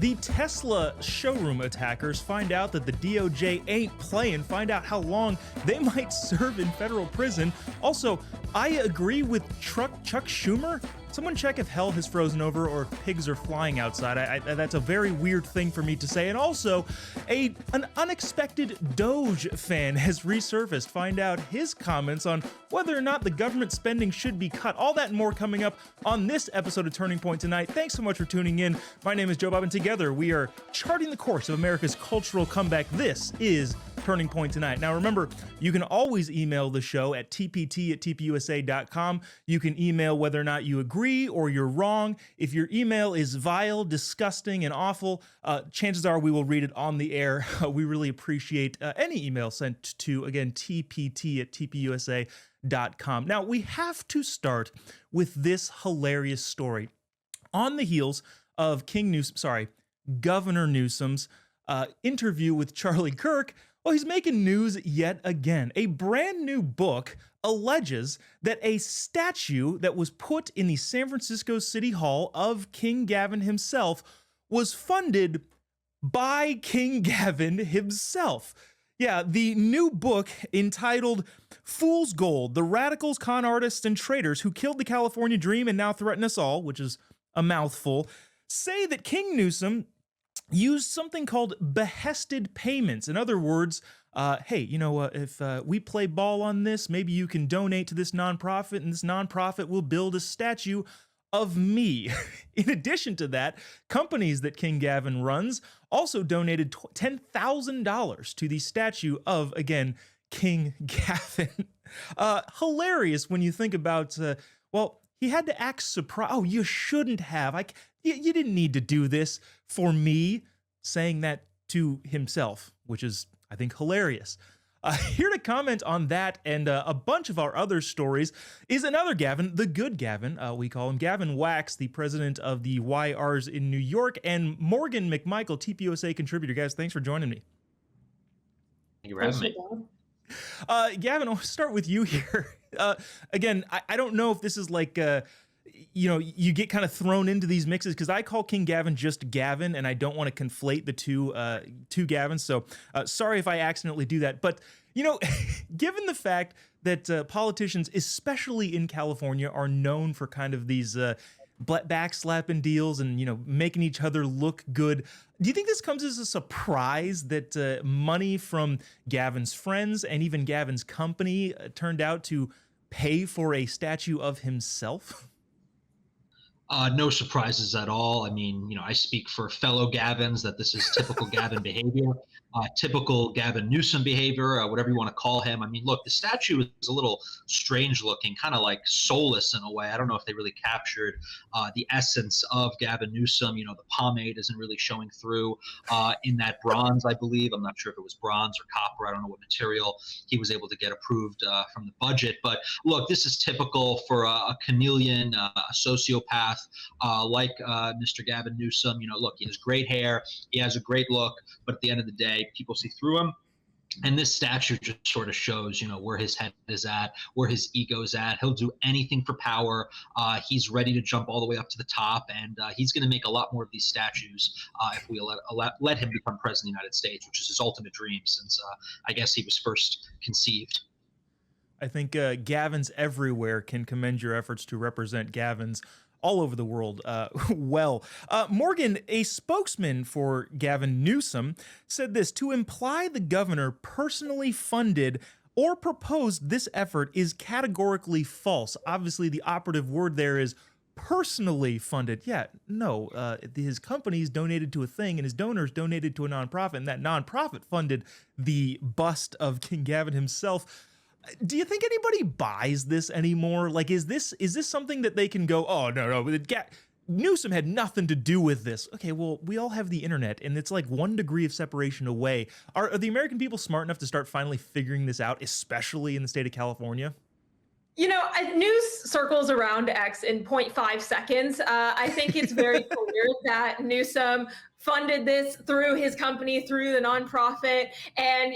The Tesla showroom attackers find out that the DOJ ain't playing, find out how long they might serve in federal prison. Also, I agree with Chuck Schumer. Someone check if hell has frozen over or if pigs are flying outside. That's a very weird thing for me to say. And also, an unexpected Doge fan has resurfaced. Find out his comments on whether or not the government spending should be cut. All that and more coming up on this episode of Turning Point tonight. Thanks so much for tuning in. My name is Joe Bob, and together we are charting the course of America's cultural comeback. This is Turning Point Tonight. Now remember, you can always email the show at tpt@tpusa.com. You can email whether or not you agree or you're wrong. If your email is vile, disgusting, and awful, chances are we will read it on the air. We really appreciate any email sent to, again, tpt@tpusa.com. Now, we have to start with this hilarious story. On the heels of Governor Newsom's interview with Charlie Kirk, well, he's making news yet again. A brand new book alleges that a statue that was put in the San Francisco City Hall of King Gavin himself was funded by King Gavin himself. Yeah, the new book entitled Fool's Gold: The Radicals, Con Artists, and Traitors Who Killed the California Dream and Now Threaten Us All, which is a mouthful, say that King Newsom used something called behested payments. In other words, hey, if we play ball on this, maybe you can donate to this nonprofit, and this nonprofit will build a statue of me. In addition to that, companies that King Gavin runs also donated $10,000 to the statue of, again, King Gavin. Hilarious when you think about, he had to act surprised. Oh, you shouldn't have. You didn't need to do this for me, saying that to himself, which is, I think, hilarious. Here to comment on that and a bunch of our other stories is another Gavin, the good Gavin, we call him, Gavin Wax, the president of the YRs in New York, and Morgan McMichael, TPUSA contributor. Guys, thanks for joining me. Thank you for having me. Gavin, I'll start with you here. Again, I don't know if this is like, you get kind of thrown into these mixes because I call King Gavin just Gavin, and I don't want to conflate the two Gavins. So sorry if I accidentally do that. But, given the fact that politicians, especially in California, are known for kind of these backslapping deals and, making each other look good, do you think this comes as a surprise that money from Gavin's friends and even Gavin's company turned out to pay for a statue of himself? No surprises at all. I mean, I speak for fellow Gavins that this is typical Gavin behavior, typical Gavin Newsom behavior, whatever you want to call him. I mean, look, the statue is a little strange looking, kind of like soulless in a way. I don't know if they really captured the essence of Gavin Newsom. The pomade isn't really showing through in that bronze, I believe. I'm not sure if it was bronze or copper. I don't know what material he was able to get approved from the budget. But look, this is typical for a chameleon, a sociopath like Mr. Gavin Newsom. Look, he has great hair. He has a great look. But at the end of the day, people see through him. And this statue just sort of shows, where his head is at, where his ego's at. He'll do anything for power. He's ready to jump all the way up to the top, and he's going to make a lot more of these statues if we let him become president of the United States, which is his ultimate dream since I guess he was first conceived. I think Gavins everywhere can commend your efforts to represent Gavins all over the world well. Morgan, a spokesman for Gavin Newsom, said this: to imply the governor personally funded or proposed this effort is categorically false. Obviously, the operative word there is personally funded. Yeah, no, his companies donated to a thing and his donors donated to a nonprofit, and that nonprofit funded the bust of King Gavin himself. Do you think anybody buys this anymore? Like, is this something that they can go, oh, no, Newsom had nothing to do with this? Okay, well, we all have the internet, and it's like 1 degree of separation away. Are the American people smart enough to start finally figuring this out, especially in the state of California? News circles around X in 0.5 seconds. I think it's very clear that Newsom funded this through his company, through the nonprofit. And,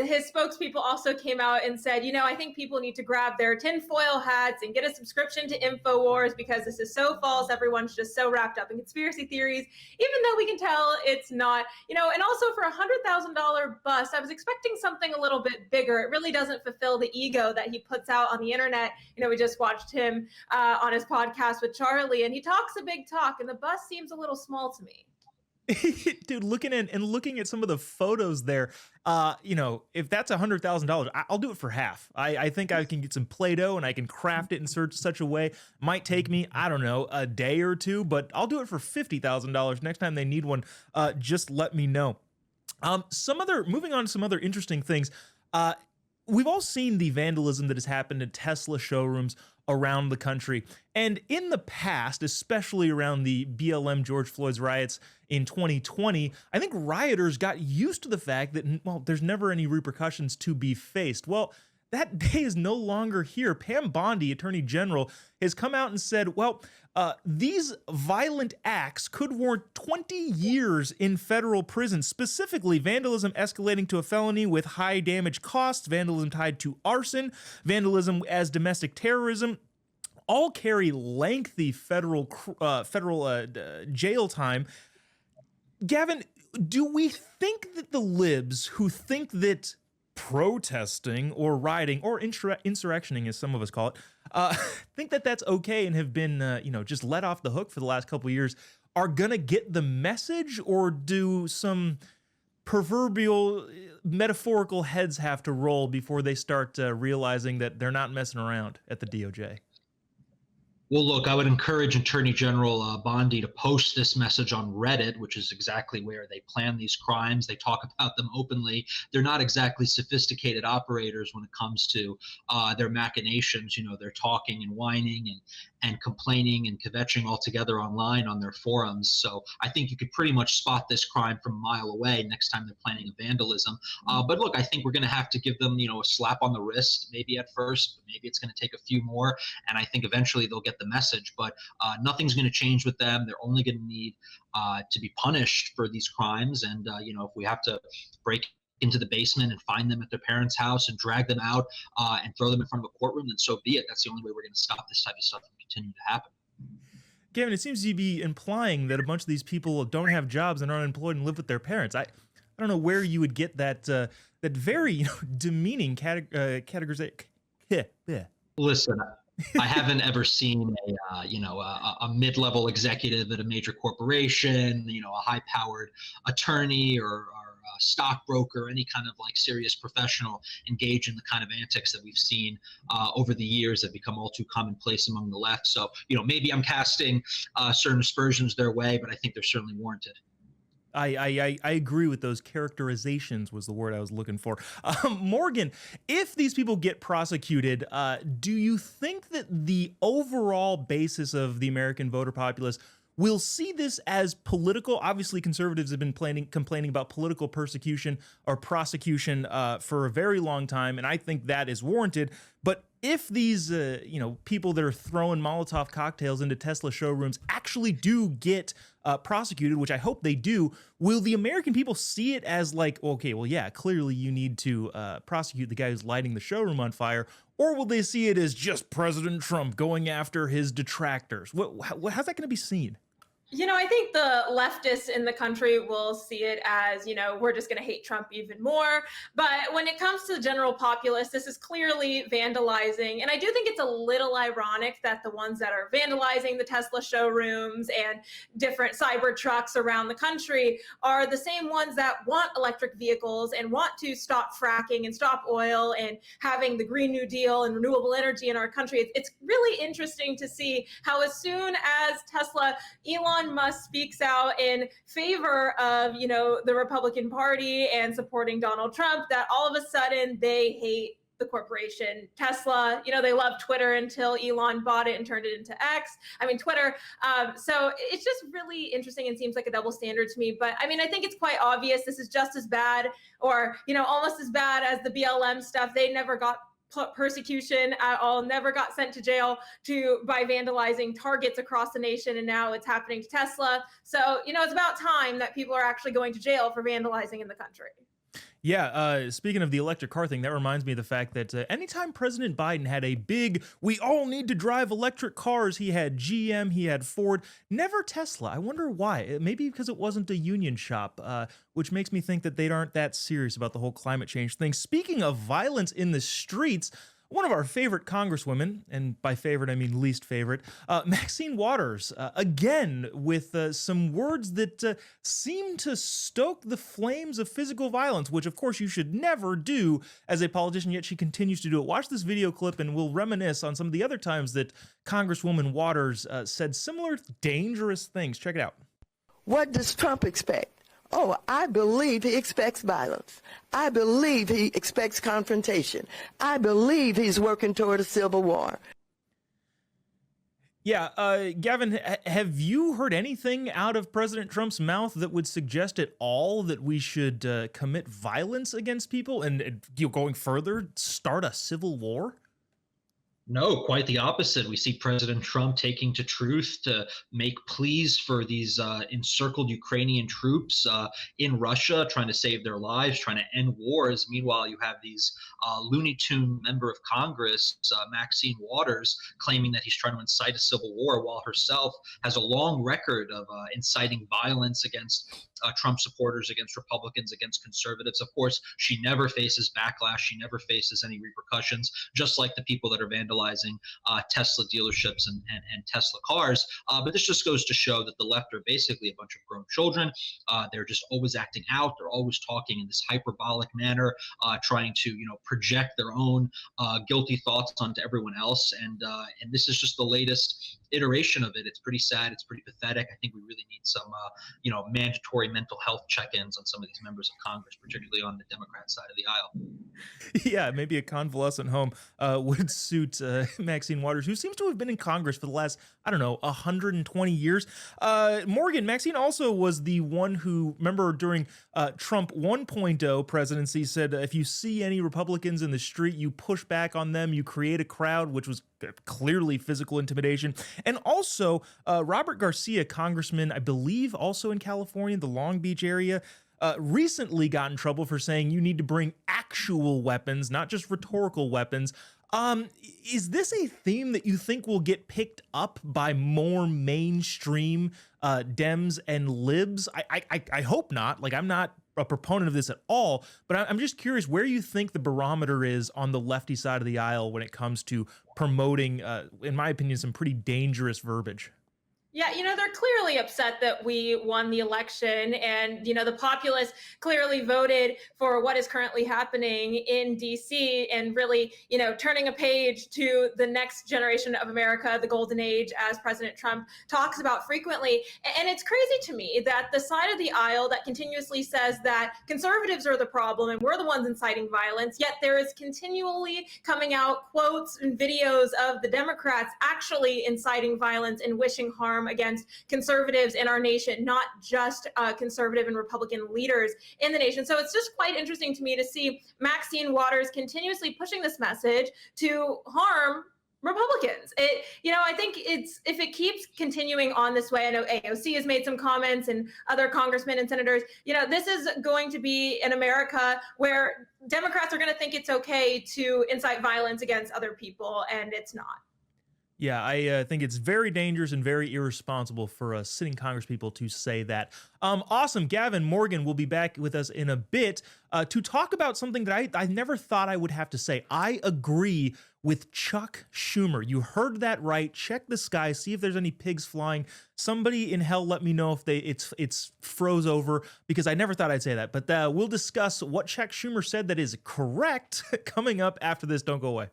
his spokespeople also came out and said, I think people need to grab their tinfoil hats and get a subscription to InfoWars because this is so false. Everyone's just so wrapped up in conspiracy theories, even though we can tell it's not, and also for $100,000 bust, I was expecting something a little bit bigger. It really doesn't fulfill the ego that he puts out on the internet. We just watched him on his podcast with Charlie, and he talks a big talk, and the bust seems a little small to me. Dude, looking at some of the photos there, if that's $100,000, I'll do it for half. I think I can get some Play-Doh and I can craft it in such a way. Might take me, I don't know, a day or two, but I'll do it for $50,000. Next time they need one, just let me know. Moving on to some other interesting things. We've all seen the vandalism that has happened in Tesla showrooms around the country. And in the past, especially around the BLM George Floyd's riots in 2020, I think rioters got used to the fact that, there's never any repercussions to be faced. Well, that day is no longer here. Pam Bondi, Attorney General, has come out and said, these violent acts could warrant 20 years in federal prison, specifically vandalism escalating to a felony with high damage costs, vandalism tied to arson, vandalism as domestic terrorism, all carry lengthy federal jail time. Gavin, do we think that the libs who think that protesting or rioting or insurrectioning, as some of us call it, think that that's okay and have been, just let off the hook for the last couple of years, are gonna get the message, or do some proverbial metaphorical heads have to roll before they start realizing that they're not messing around at the DOJ? Well, look, I would encourage Attorney General Bondi to post this message on Reddit, which is exactly where they plan these crimes. They talk about them openly. They're not exactly sophisticated operators when it comes to their machinations. They're talking and whining and complaining and kvetching all together online on their forums. So I think you could pretty much spot this crime from a mile away next time they're planning a vandalism. But look, I think we're going to have to give them, a slap on the wrist, maybe at first, but maybe it's going to take a few more. And I think eventually they'll get the message, but nothing's going to change with them. They're only going to need to be punished for these crimes. And, if we have to break into the basement and find them at their parents' house and drag them out and throw them in front of a courtroom, then so be it. That's the only way we're going to stop this type of stuff from continuing to happen. Gavin, it seems to be implying that a bunch of these people don't have jobs and are unemployed and live with their parents. I don't know where you would get that very demeaning categorization. Listen, I haven't ever seen a mid-level executive at a major corporation, a high-powered attorney or a stockbroker, any kind of serious professional engage in the kind of antics that we've seen over the years that become all too commonplace among the left. So, maybe I'm casting certain aspersions their way, but I think they're certainly warranted. I agree with those characterizations was the word I was looking for. Morgan, if these people get prosecuted, do you think that the overall basis of the American voter populace will see this as political? Obviously, conservatives have been complaining about political persecution or prosecution for a very long time, and I think that is warranted. But if these people that are throwing Molotov cocktails into Tesla showrooms actually do get prosecuted, which I hope they do, will the American people see it as clearly you need to prosecute the guy who's lighting the showroom on fire? Or will they see it as just President Trump going after his detractors? How's that going to be seen? I think the leftists in the country will see it as, we're just going to hate Trump even more. But when it comes to the general populace, this is clearly vandalizing. And I do think it's a little ironic that the ones that are vandalizing the Tesla showrooms and different cyber trucks around the country are the same ones that want electric vehicles and want to stop fracking and stop oil and having the Green New Deal and renewable energy in our country. It's really interesting to see how as soon as Tesla, Elon Musk speaks out in favor of, the Republican Party and supporting Donald Trump, that all of a sudden they hate the corporation Tesla. They loved Twitter until Elon bought it and turned it into Twitter. So it's just really interesting and seems like a double standard to me. But I think it's quite obvious this is just as bad or, almost as bad as the BLM stuff. They never got persecution at all, never got sent to jail by vandalizing targets across the nation, and now it's happening to Tesla. So, it's about time that people are actually going to jail for vandalizing in the country. Yeah, speaking of the electric car thing, that reminds me of the fact that anytime President Biden had a big, we all need to drive electric cars, he had GM, he had Ford, never Tesla. I wonder why. Maybe because it wasn't a union shop, which makes me think that they aren't that serious about the whole climate change thing. Speaking of violence in the streets, one of our favorite congresswomen, and by favorite I mean least favorite, Maxine Waters, again with some words that seem to stoke the flames of physical violence, which of course you should never do as a politician, yet she continues to do it. Watch this video clip and we'll reminisce on some of the other times that Congresswoman Waters said similar dangerous things. Check it out. What does Trump expect? Oh, I believe he expects violence. I believe he expects confrontation. I believe he's working toward a civil war. Yeah, Gavin, have you heard anything out of President Trump's mouth that would suggest at all that we should commit violence against people and going further, start a civil war? No, quite the opposite. We see President Trump taking to truth to make pleas for these encircled Ukrainian troops in Russia, trying to save their lives, trying to end wars. Meanwhile, you have these Looney Tune member of Congress, Maxine Waters, claiming that he's trying to incite a civil war, while herself has a long record of inciting violence against Trump supporters, against Republicans, against conservatives. Of course, she never faces backlash. She never faces any repercussions, just like the people that are vandalizing Tesla dealerships and Tesla cars. But this just goes to show that the left are basically a bunch of grown children. They're just always acting out. They're always talking in this hyperbolic manner, trying to, project their own guilty thoughts onto everyone else. And this is just the latest iteration of it. It's pretty sad. It's pretty pathetic. I think we really need some, mandatory mental health check-ins on some of these members of Congress, particularly on the Democrat side of the aisle. Yeah, maybe a convalescent home would suit Maxine Waters, who seems to have been in Congress for the last, 120 years. Morgan, Maxine also was the one who, remember during Trump 1.0 presidency, said if you see any Republicans in the street, you push back on them, you create a crowd, which was clearly physical intimidation. And also, Robert Garcia, congressman, I believe also in California, the Long Beach area, recently got in trouble for saying you need to bring actual weapons, not just rhetorical weapons. Is this a theme that you think will get picked up by more mainstream Dems and libs? I hope not. Like, I'm not a proponent of this at all, but I'm just curious where you think the barometer is on the lefty side of the aisle when it comes to promoting, in my opinion, some pretty dangerous verbiage. Yeah, they're clearly upset that we won the election, and the populace clearly voted for what is currently happening in DC, and really, turning a page to the next generation of America, the golden age, as President Trump talks about frequently. And it's crazy to me that the side of the aisle that continuously says that conservatives are the problem and we're the ones inciting violence, yet there is continually coming out quotes and videos of the Democrats actually inciting violence and wishing harm against conservatives in our nation, not just conservative and Republican leaders in the nation. So it's just quite interesting to me to see Maxine Waters continuously pushing this message to harm Republicans. I think if it keeps continuing on this way, I know AOC has made some comments and other congressmen and senators, this is going to be in America where Democrats are going to think it's okay to incite violence against other people, and it's not. Yeah, I think it's very dangerous and very irresponsible for sitting congresspeople to say that. Awesome. Gavin, Morgan will be back with us in a bit to talk about something that I never thought I would have to say. I agree with Chuck Schumer. You heard that right. Check the sky, see if there's any pigs flying. Somebody in hell let me know if it's froze over, because I never thought I'd say that. But we'll discuss what Chuck Schumer said that is correct coming up after this. Don't go away.